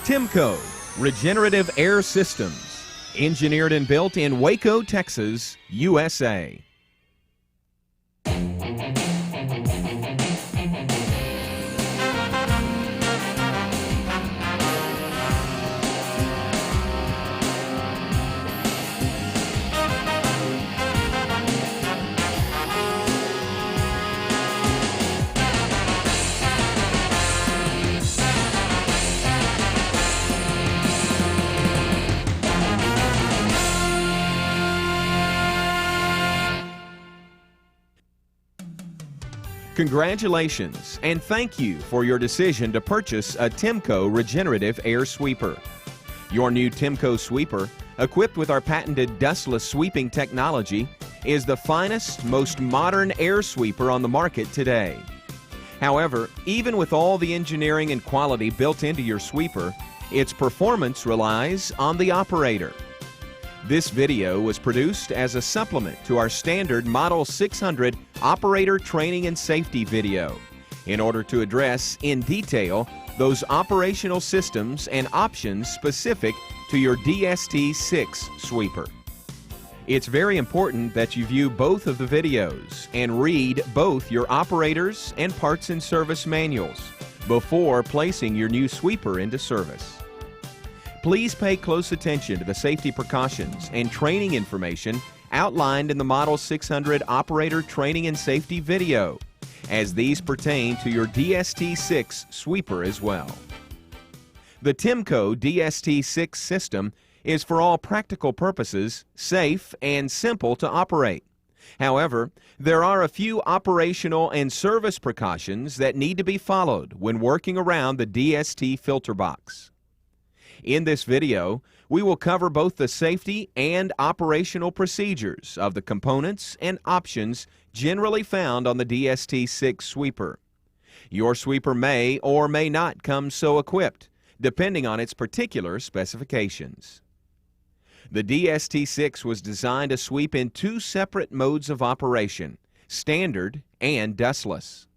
Tymco Regenerative Air Systems, engineered and built in Waco, Texas, USA. Congratulations and thank you for your decision to purchase a Tymco Regenerative Air Sweeper. Your new Tymco sweeper, equipped with our patented dustless sweeping technology, is the finest, most modern air sweeper on the market today. However, even with all the engineering and quality built into your sweeper, its performance relies on the operator. This video was produced as a supplement to our standard Model 600 operator training and safety video in order to address in detail those operational systems and options specific to your DST6 sweeper. It's very important that you view both of the videos and read both your operators and parts and service manuals before placing your new sweeper into service. Please pay close attention to the safety precautions and training information outlined in the Model 600 Operator Training and Safety video, as these pertain to your DST6 sweeper as well. The Tymco DST6 system is for all practical purposes safe and simple to operate. However, there are a few operational and service precautions that need to be followed when working around the DST filter box. In this video, we will cover both the safety and operational procedures of the components and options generally found on the DST6 sweeper. Your sweeper may or may not come so equipped, depending on its particular specifications. The DST6 was designed to sweep in two separate modes of operation, standard and dustless.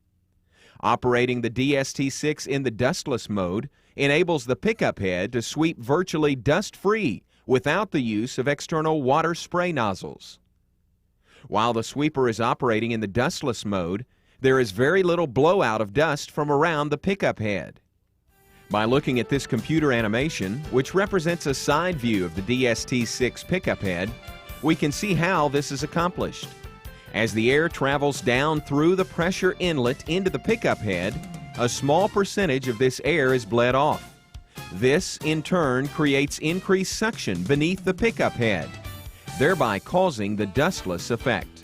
Operating the DST6 in the dustless mode enables the pickup head to sweep virtually dust-free without the use of external water spray nozzles. While the sweeper is operating in the dustless mode, there is very little blowout of dust from around the pickup head. By looking at this computer animation, which represents a side view of the DST6 pickup head, we can see how this is accomplished. As the air travels down through the pressure inlet into the pickup head, a small percentage of this air is bled off. This, in turn, creates increased suction beneath the pickup head, thereby causing the dustless effect.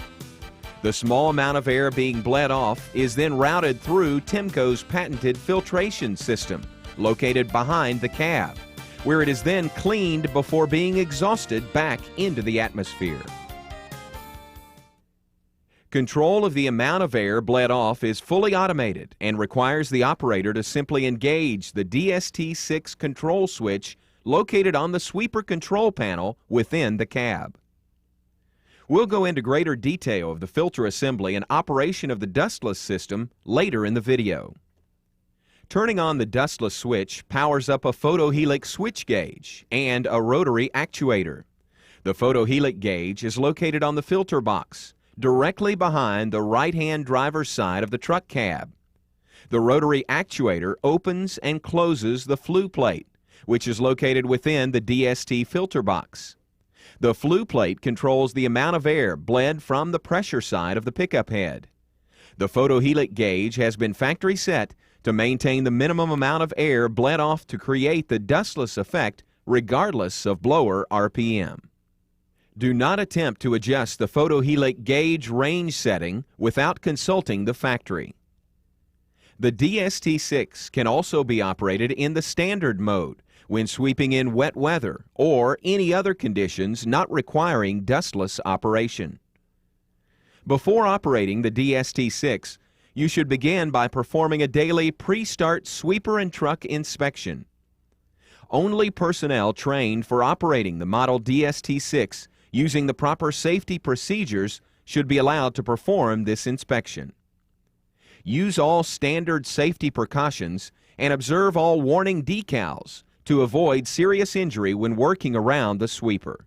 The small amount of air being bled off is then routed through Tymco's patented filtration system, located behind the cab, where it is then cleaned before being exhausted back into the atmosphere. Control of the amount of air bled off is fully automated and requires the operator to simply engage the DST6 control switch located on the sweeper control panel within the cab. We'll go into greater detail of the filter assembly and operation of the dustless system later in the video. Turning on the dustless switch powers up a photohelic switch gauge and a rotary actuator. The photohelic gauge is located on the filter box, directly behind the right-hand driver's side of the truck cab. The rotary actuator opens and closes the flue plate, which is located within the DST filter box. The flue plate controls the amount of air bled from the pressure side of the pickup head. The photohelic gauge has been factory set to maintain the minimum amount of air bled off to create the dustless effect regardless of blower RPM. Do not attempt to adjust the photohelic gauge range setting without consulting the factory. The DST6 can also be operated in the standard mode when sweeping in wet weather or any other conditions not requiring dustless operation. Before operating the DST6, you should begin by performing a daily pre-start sweeper and truck inspection. Only personnel trained for operating the model DST6 using the proper safety procedures should be allowed to perform this inspection. Use all standard safety precautions and observe all warning decals to avoid serious injury when working around the sweeper.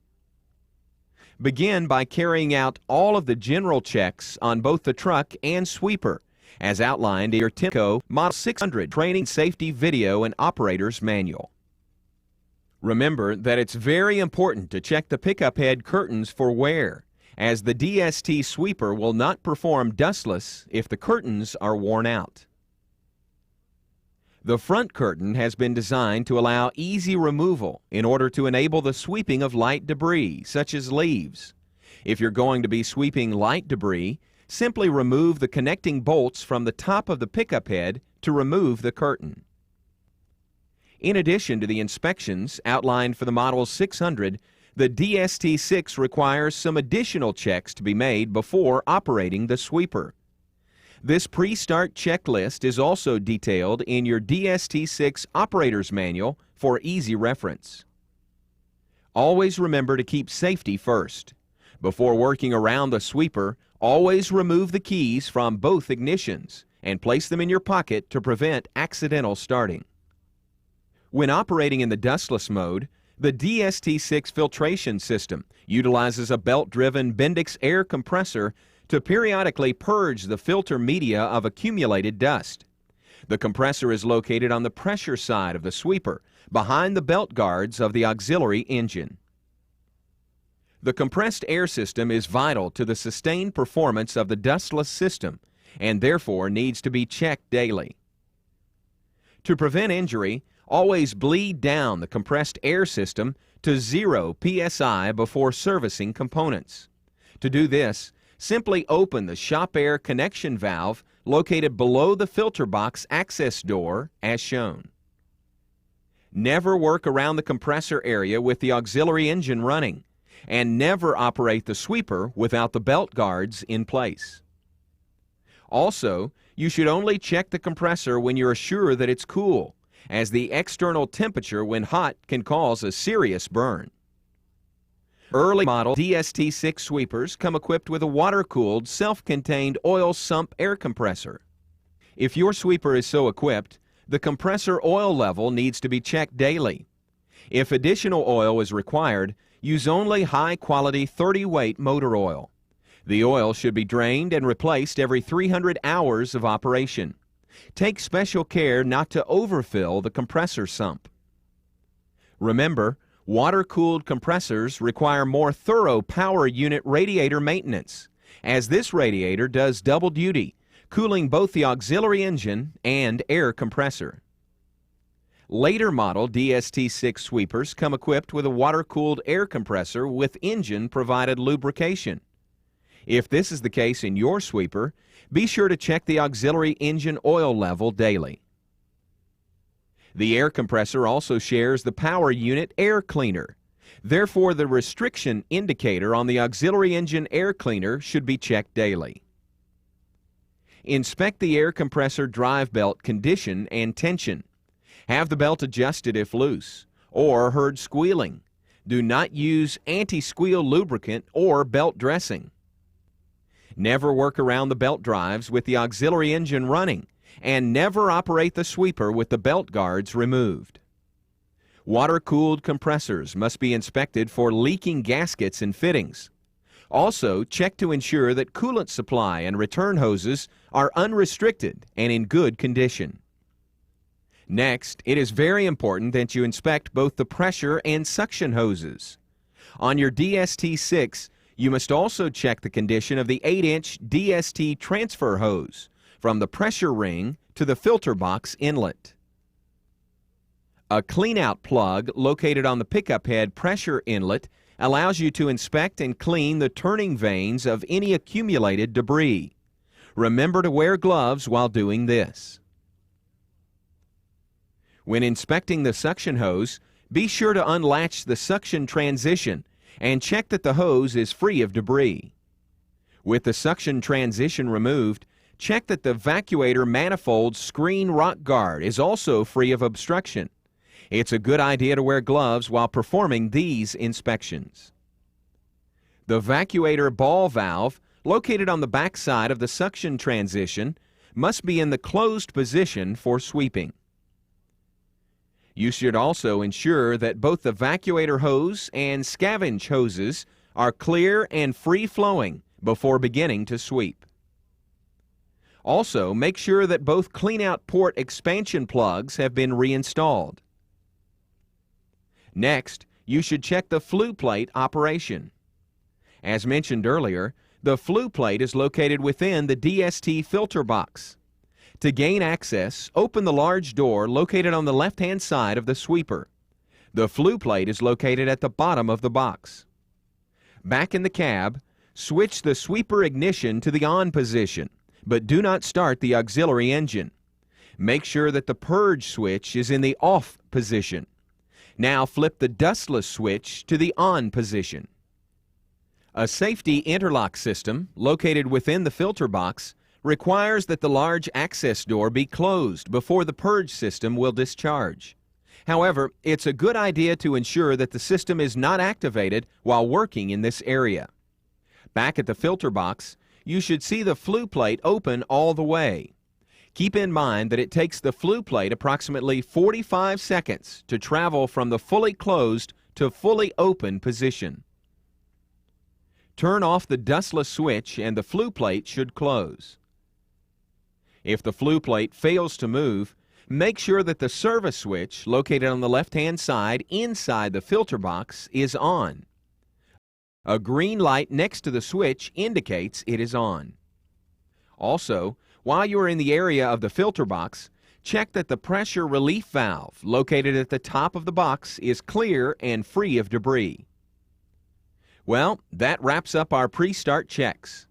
Begin by carrying out all of the general checks on both the truck and sweeper, as outlined in your Tymco Model 600 Training Safety Video and Operator's Manual. Remember that it's very important to check the pickup head curtains for wear, as the DST sweeper will not perform dustless if the curtains are worn out. The front curtain has been designed to allow easy removal in order to enable the sweeping of light debris, such as leaves. If you're going to be sweeping light debris, simply remove the connecting bolts from the top of the pickup head to remove the curtain. In addition to the inspections outlined for the Model 600, the DST6 requires some additional checks to be made before operating the sweeper. This pre-start checklist is also detailed in your DST6 Operator's Manual for easy reference. Always remember to keep safety first. Before working around the sweeper, always remove the keys from both ignitions and place them in your pocket to prevent accidental starting. When operating in the dustless mode, the DST6 filtration system utilizes a belt-driven Bendix air compressor to periodically purge the filter media of accumulated dust. The compressor is located on the pressure side of the sweeper, behind the belt guards of the auxiliary engine. The compressed air system is vital to the sustained performance of the dustless system and therefore needs to be checked daily. To prevent injury, always bleed down the compressed air system to 0 psi before servicing components. To do this, simply open the shop air connection valve located below the filter box access door as shown. Never work around the compressor area with the auxiliary engine running, and never operate the sweeper without the belt guards in place. Also, you should only check the compressor when you're sure that it's cool, as the external temperature when hot can cause a serious burn. Early model DST6 sweepers come equipped with a water-cooled, self-contained oil sump air compressor. If your sweeper is so equipped, the compressor oil level needs to be checked daily. If additional oil is required, use only high-quality 30-weight motor oil. The oil should be drained and replaced every 300 hours of operation. Take special care not to overfill the compressor sump. Remember, water-cooled compressors require more thorough power unit radiator maintenance, as this radiator does double duty, cooling both the auxiliary engine and air compressor. Later model DST6 sweepers come equipped with a water-cooled air compressor with engine-provided lubrication. If this is the case in your sweeper, be sure to check the auxiliary engine oil level daily. The air compressor also shares the power unit air cleaner. Therefore, the restriction indicator on the auxiliary engine air cleaner should be checked daily. Inspect the air compressor drive belt condition and tension. Have the belt adjusted if loose or heard squealing. Do not use anti-squeal lubricant or belt dressing. Never work around the belt drives with the auxiliary engine running, and never operate the sweeper with the belt guards removed. Water-cooled compressors must be inspected for leaking gaskets and fittings. Also, check to ensure that coolant supply and return hoses are unrestricted and in good condition. Next, it is very important that you inspect both the pressure and suction hoses. On your DST6, you must also check the condition of the 8-inch DST transfer hose from the pressure ring to the filter box inlet. A cleanout plug located on the pickup head pressure inlet allows you to inspect and clean the turning vanes of any accumulated debris. Remember to wear gloves while doing this. When inspecting the suction hose, be sure to unlatch the suction transition and check that the hose is free of debris. With the suction transition removed, check that the vacuator manifold screen rock guard is also free of obstruction. It's a good idea to wear gloves while performing these inspections. The vacuator ball valve, located on the back side of the suction transition, must be in the closed position for sweeping. You should also ensure that both the vacuator hose and scavenge hoses are clear and free-flowing before beginning to sweep. Also, make sure that both cleanout port expansion plugs have been reinstalled. Next, you should check the flue plate operation. As mentioned earlier, the flue plate is located within the DST filter box. To gain access, open the large door located on the left-hand side of the sweeper. The flue plate is located at the bottom of the box. Back in the cab, switch the sweeper ignition to the on position, but do not start the auxiliary engine. Make sure that the purge switch is in the off position. Now flip the dustless switch to the on position. A safety interlock system located within the filter box requires that the large access door be closed before the purge system will discharge. However, it's a good idea to ensure that the system is not activated while working in this area. Back at the filter box, you should see the flue plate open all the way. Keep in mind that it takes the flue plate approximately 45 seconds to travel from the fully closed to fully open position. Turn off the dustless switch and the flue plate should close. If the flue plate fails to move, make sure that the service switch located on the left-hand side inside the filter box is on. A green light next to the switch indicates it is on. Also, while you are in the area of the filter box, check that the pressure relief valve located at the top of the box is clear and free of debris. Well, that wraps up our pre-start checks.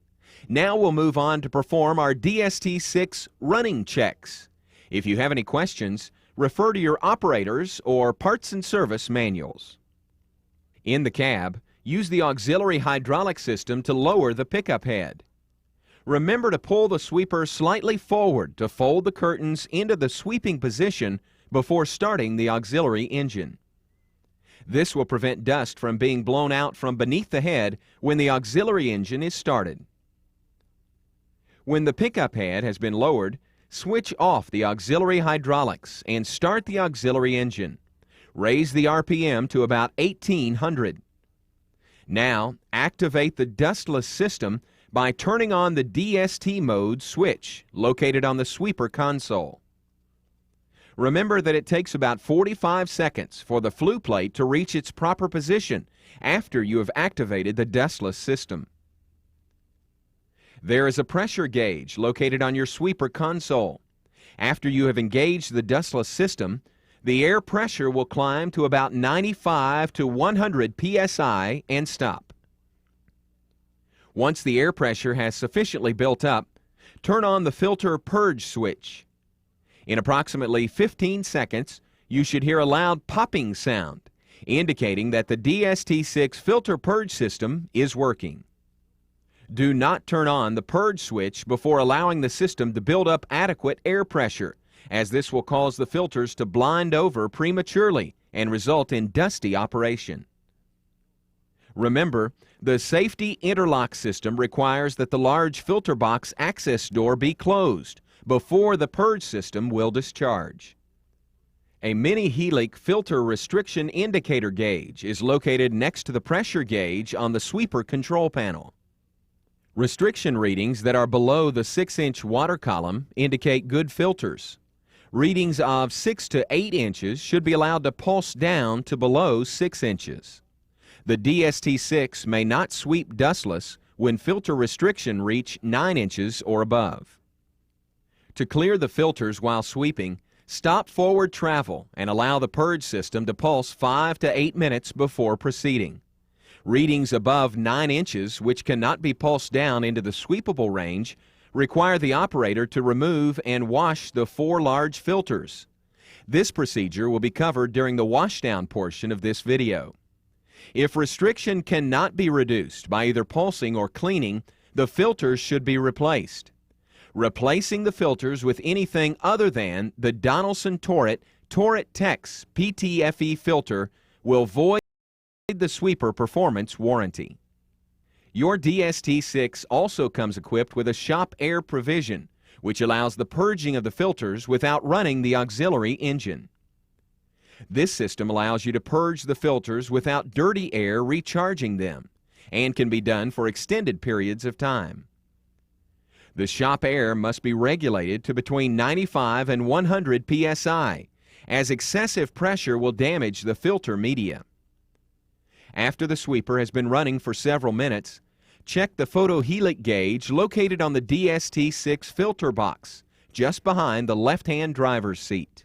Now we'll move on to perform our DST6 running checks. If you have any questions, refer to your operators or parts and service manuals. In the cab, use the auxiliary hydraulic system to lower the pickup head. Remember to pull the sweeper slightly forward to fold the curtains into the sweeping position before starting the auxiliary engine. This will prevent dust from being blown out from beneath the head when the auxiliary engine is started. When the pickup head has been lowered, switch off the auxiliary hydraulics and start the auxiliary engine. Raise the RPM to about 1800. Now, activate the dustless system by turning on the DST mode switch located on the sweeper console. Remember that it takes about 45 seconds for the flue plate to reach its proper position after you have activated the dustless system. There is a pressure gauge located on your sweeper console. After you have engaged the dustless system, the air pressure will climb to about 95 to 100 psi and stop. Once the air pressure has sufficiently built up, turn on the filter purge switch. In approximately 15 seconds, you should hear a loud popping sound, indicating that the DST6 filter purge system is working. Do not turn on the purge switch before allowing the system to build up adequate air pressure, as this will cause the filters to blind over prematurely and result in dusty operation. Remember, the safety interlock system requires that the large filter box access door be closed before the purge system will discharge. A mini helic filter restriction indicator gauge is located next to the pressure gauge on the sweeper control panel. Restriction readings that are below the 6-inch water column indicate good filters. Readings of 6 to 8 inches should be allowed to pulse down to below 6 inches. The DST6 may not sweep dustless when filter restriction reach 9 inches or above. To clear the filters while sweeping, stop forward travel and allow the purge system to pulse 5 to 8 minutes before proceeding. Readings above 9 inches, which cannot be pulsed down into the sweepable range, require the operator to remove and wash the 4 large filters. This procedure will be covered during the washdown portion of this video. If restriction cannot be reduced by either pulsing or cleaning, the filters should be replaced. Replacing the filters with anything other than the Donaldson Torit Tex PTFE filter will void the sweeper performance warranty. Your DST6 also comes equipped with a shop air provision, which allows the purging of the filters without running the auxiliary engine. This system allows you to purge the filters without dirty air recharging them, and can be done for extended periods of time. The shop air must be regulated to between 95 and 100 psi, as excessive pressure will damage the filter media. After the sweeper has been running for several minutes, check the photohelic gauge located on the DST6 filter box, just behind the left-hand driver's seat.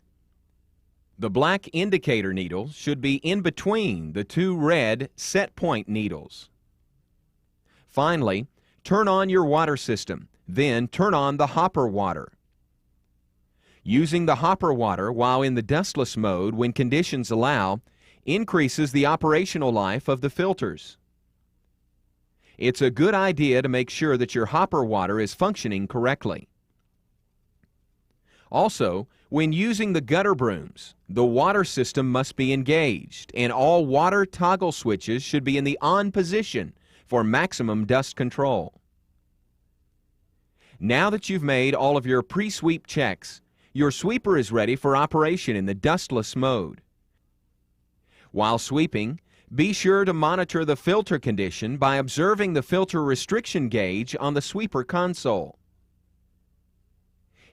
The black indicator needle should be in between the two red set point needles. Finally, turn on your water system, then turn on the hopper water. Using the hopper water while in the dustless mode when conditions allow increases the operational life of the filters. It's a good idea to make sure that your hopper water is functioning correctly. Also, when using the gutter brooms, the water system must be engaged, and all water toggle switches should be in the on position for maximum dust control. Now that you've made all of your pre-sweep checks, your sweeper is ready for operation in the dustless mode. While sweeping, be sure to monitor the filter condition by observing the filter restriction gauge on the sweeper console.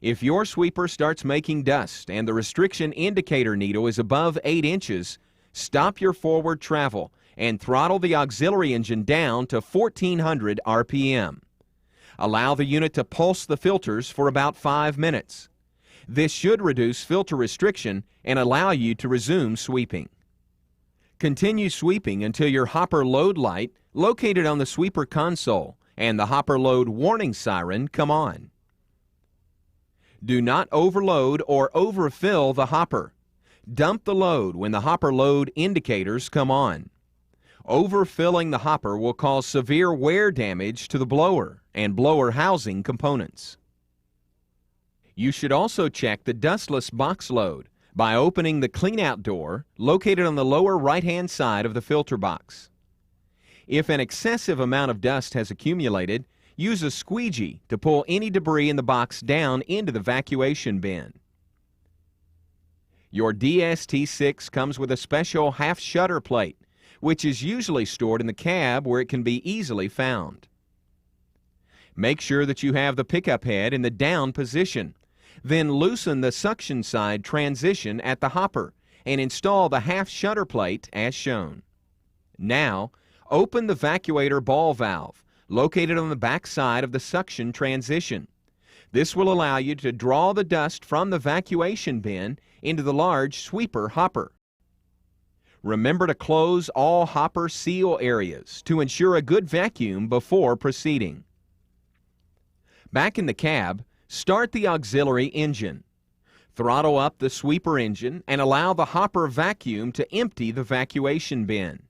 If your sweeper starts making dust and the restriction indicator needle is above 8 inches, stop your forward travel and throttle the auxiliary engine down to 1400 RPM. Allow the unit to pulse the filters for about 5 minutes. This should reduce filter restriction and allow you to resume sweeping. Continue sweeping until your hopper load light, located on the sweeper console, and the hopper load warning siren come on. Do not overload or overfill the hopper. Dump the load when the hopper load indicators come on. Overfilling the hopper will cause severe wear damage to the blower and blower housing components. You should also check the dustless box load by opening the cleanout door located on the lower right-hand side of the filter box. If an excessive amount of dust has accumulated, use a squeegee to pull any debris in the box down into the vacuation bin. Your DST6 comes with a special half shutter plate, which is usually stored in the cab where it can be easily found. Make sure that you have the pickup head in the down position. Then loosen the suction side transition at the hopper and install the half shutter plate as shown. Now, open the vacuator ball valve located on the back side of the suction transition. This will allow you to draw the dust from the vacuation bin into the large sweeper hopper. Remember to close all hopper seal areas to ensure a good vacuum before proceeding. Back in the cab, start the auxiliary engine. Throttle up the sweeper engine and allow the hopper vacuum to empty the vacuation bin.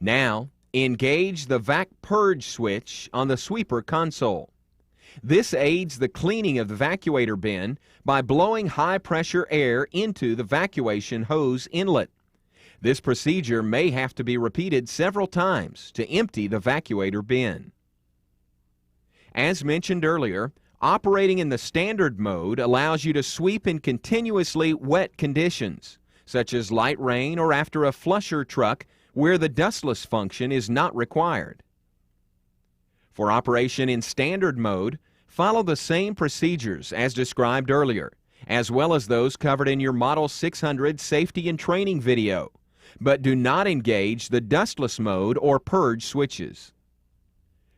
Now, engage the vac purge switch on the sweeper console. This aids the cleaning of the vacuator bin by blowing high-pressure air into the vacuation hose inlet. This procedure may have to be repeated several times to empty the vacuator bin. As mentioned earlier, operating in the standard mode allows you to sweep in continuously wet conditions, such as light rain or after a flusher truck where the dustless function is not required. For operation in standard mode, follow the same procedures as described earlier, as well as those covered in your Model 600 safety and training video, but do not engage the dustless mode or purge switches.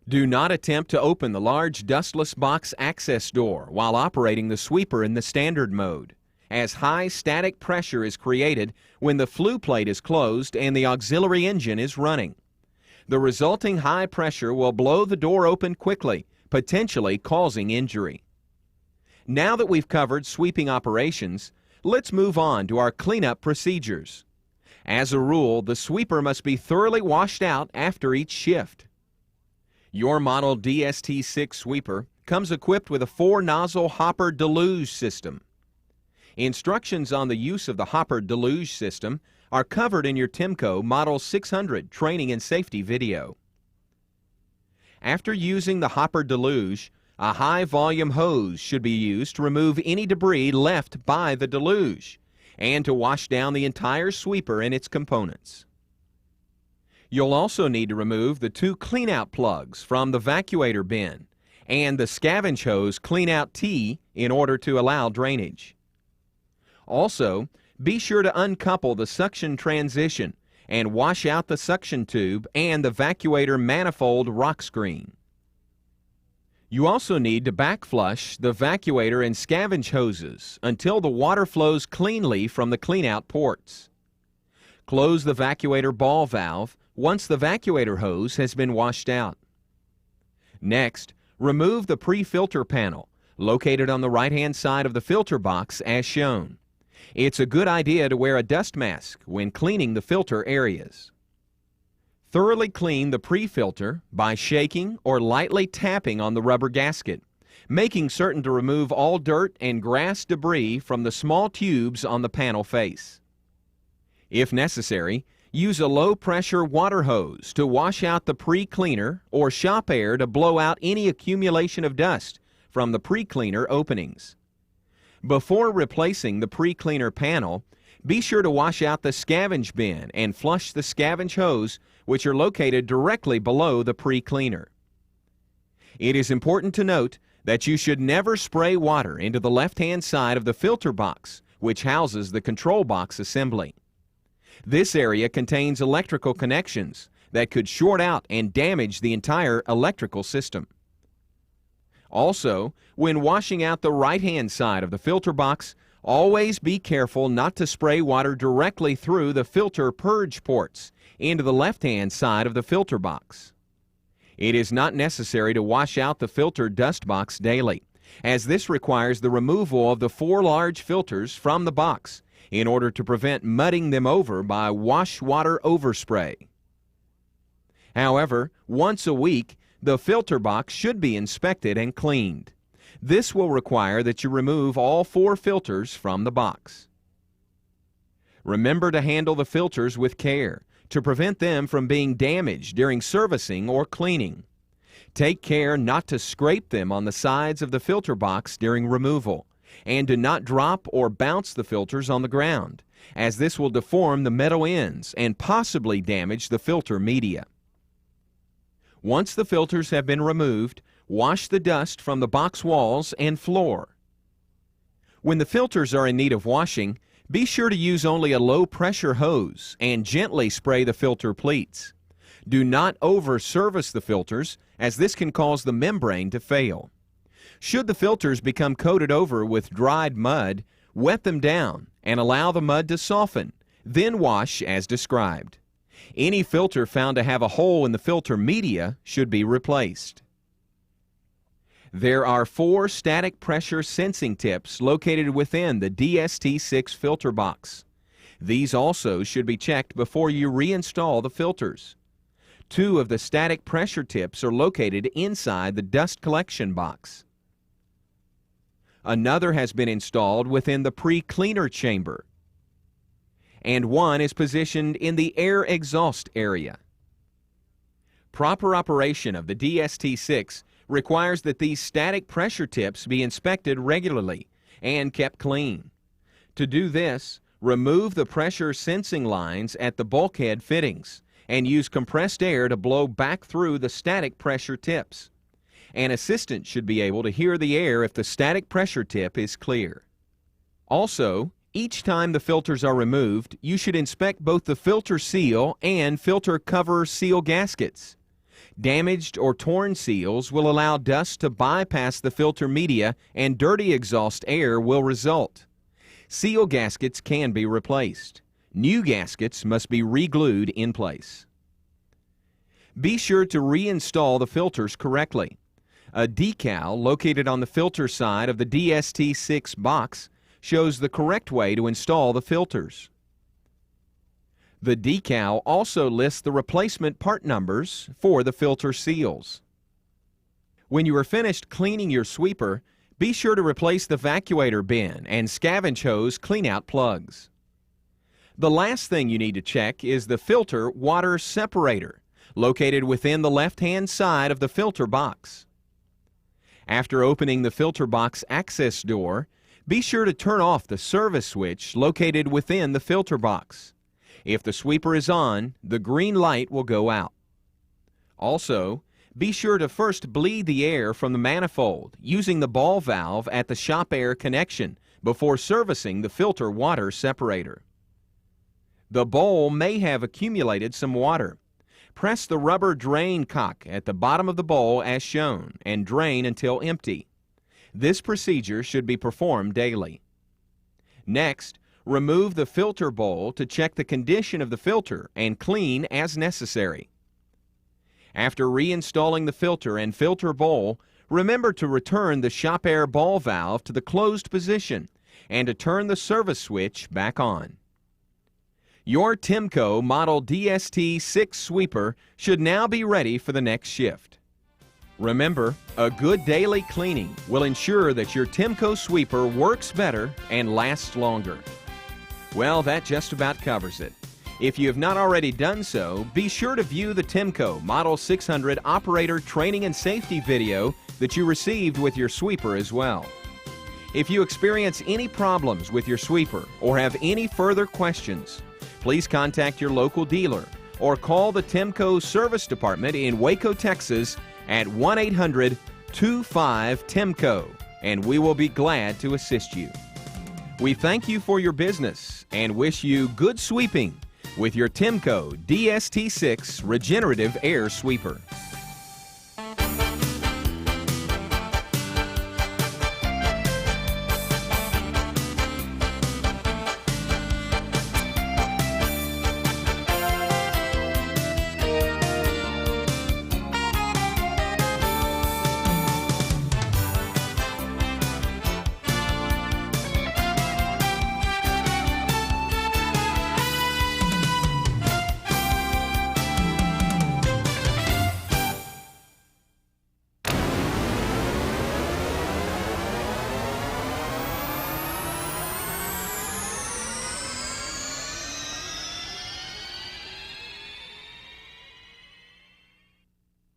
Do not attempt to open the large dustless box access door while operating the sweeper in the standard mode, as high static pressure is created when the flue plate is closed and the auxiliary engine is running. The resulting high pressure will blow the door open quickly, potentially causing injury. Now that we've covered sweeping operations, let's move on to our cleanup procedures. As a rule, the sweeper must be thoroughly washed out after each shift. Your model DST6 sweeper comes equipped with a 4-nozzle hopper deluge system. Instructions on the use of the hopper deluge system are covered in your Tymco Model 600 training and safety video. After using the hopper deluge, a high-volume hose should be used to remove any debris left by the deluge, and to wash down the entire sweeper and its components. You'll also need to remove the 2 cleanout plugs from the vacuator bin and the scavenge hose cleanout tee in order to allow drainage. Also, be sure to uncouple the suction transition and wash out the suction tube and the vacuator manifold rock screen. You also need to backflush the vacuator and scavenge hoses until the water flows cleanly from the cleanout ports. Close the vacuator ball valve once the vacuator hose has been washed out. Next, remove the pre-filter panel located on the right-hand side of the filter box as shown. It's a good idea to wear a dust mask when cleaning the filter areas. Thoroughly clean the pre-filter by shaking or lightly tapping on the rubber gasket, making certain to remove all dirt and grass debris from the small tubes on the panel face. If necessary, use a low-pressure water hose to wash out the pre-cleaner or shop air to blow out any accumulation of dust from the pre-cleaner openings. Before replacing the pre-cleaner panel, be sure to wash out the scavenge bin and flush the scavenge hose, which are located directly below the pre-cleaner. It is important to note that you should never spray water into the left-hand side of the filter box, which houses the control box assembly. This area contains electrical connections that could short out and damage the entire electrical system. Also, when washing out the right-hand side of the filter box, always be careful not to spray water directly through the filter purge ports into the left-hand side of the filter box. It is not necessary to wash out the filter dust box daily, as this requires the removal of the 4 large filters from the box in order to prevent mudding them over by wash water overspray. However, once a week, the filter box should be inspected and cleaned. This will require that you remove all 4 filters from the box. Remember to handle the filters with care to prevent them from being damaged during servicing or cleaning. Take care not to scrape them on the sides of the filter box during removal, and do not drop or bounce the filters on the ground, as this will deform the metal ends and possibly damage the filter media. Once the filters have been removed, wash the dust from the box walls and floor. When the filters are in need of washing, be sure to use only a low-pressure hose and gently spray the filter pleats. Do not over-service the filters, as this can cause the membrane to fail. Should the filters become coated over with dried mud, wet them down and allow the mud to soften, then wash as described. Any filter found to have a hole in the filter media should be replaced. There are 4 static pressure sensing tips located within the DST6 filter box. These also should be checked before you reinstall the filters. 2 of the static pressure tips are located inside the dust collection box. Another has been installed within the pre-cleaner chamber, and 1 is positioned in the air exhaust area. Proper operation of the DST6 requires that these static pressure tips be inspected regularly and kept clean. To do this, remove the pressure sensing lines at the bulkhead fittings and use compressed air to blow back through the static pressure tips. An assistant should be able to hear the air if the static pressure tip is clear. Also, each time the filters are removed, you should inspect both the filter seal and filter cover seal gaskets. Damaged or torn seals will allow dust to bypass the filter media and dirty exhaust air will result. Seal gaskets can be replaced. New gaskets must be re-glued in place. Be sure to reinstall the filters correctly. A decal located on the filter side of the DST6 box shows the correct way to install the filters. The decal also lists the replacement part numbers for the filter seals. When you are finished cleaning your sweeper, be sure to replace the vacuator bin and scavenge hose cleanout plugs. The last thing you need to check is the filter water separator, located within the left-hand side of the filter box. After opening the filter box access door, Be sure to turn off the service switch located within the filter box. If the sweeper is on, the green light will go out. Also, be sure to first bleed the air from the manifold using the ball valve at the shop air connection before servicing the filter water separator. The bowl may have accumulated some water. Press the rubber drain cock at the bottom of the bowl as shown and drain until empty. This procedure should be performed daily. Next, remove the filter bowl to check the condition of the filter and clean as necessary. After reinstalling the filter and filter bowl, remember to return the shop air ball valve to the closed position and to turn the service switch back on. Your Tymco Model DST6 sweeper should now be ready for the next shift. Remember, a good daily cleaning will ensure that your Tymco sweeper works better and lasts longer. Well, that just about covers it. If you have not already done so, be sure to view the Tymco Model 600 operator training and safety video that you received with your sweeper as well. If you experience any problems with your sweeper or have any further questions, please contact your local dealer or call the Tymco Service Department in Waco, Texas at 1-800-25-TYMCO, and we will be glad to assist you. We thank you for your business and wish you good sweeping with your Tymco DST6 Regenerative Air Sweeper.